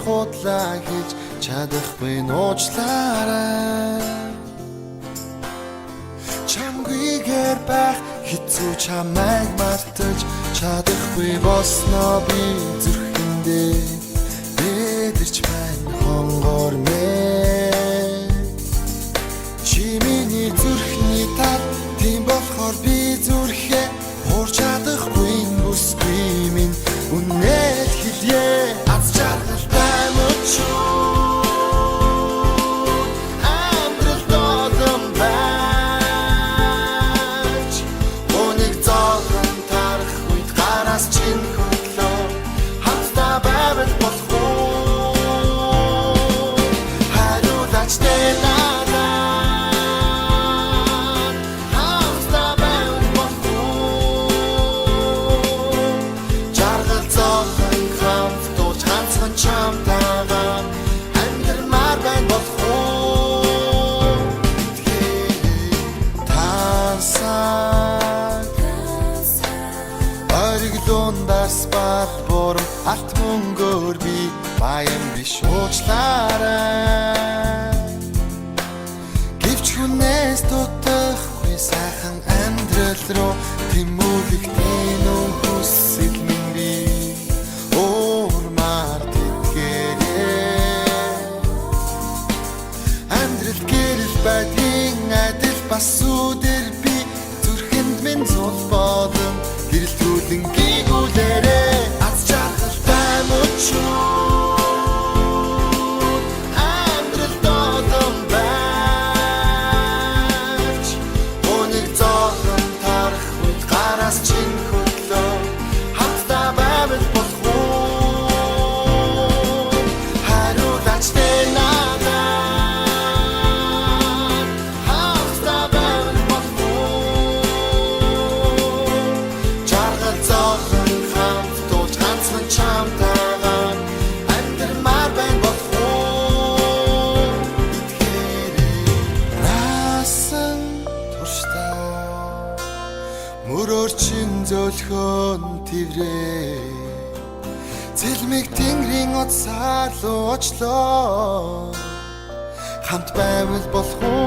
худлаа хийж чадахгүй нууцлаарай. Чамгүйгээр байх хэцүү чамайг мартаж чадахгүй болсноо би зүрхэндээ бэдэрч байна хонгор мэ. Чи миний зүрхний тал тийм болохоор би зүрхээ хуурч чадахгүй бүсгүй минь үнэт хэлье аз жаргалтай мөчөө. Ориглондас бат бором алт мөнгөөр би баян биш уучлаарай. Гэвч хүнээс дутахгүй сайхан амьдрал руу тэмүүлэгтэй нөө хүсэл минь би уурмаар тэтгэе. Амьдрал гэрэл байдгийн адил бас үдэр би зүрхэнд минь зул болон гэрэл түлэн гигүүлээрээ аз жаргалтай мөчөө. Амьдрал додон байж өнийг зохон тарах үед гараас чин хөдлөө хамтдаа байвал болох уу? Хариулаач тэ надад хамтдаа байвал болох уу? Жаргал зохон хамт дуулж ганцхан чамтайгаа амьдрмаар байна болох уу? Итгээрэй наасан туршдаа мөрөөрчин зөөлхөн тэврээ цэлмэг тэнгэрийн утсаар луу очлоо хамт байвал болох уу?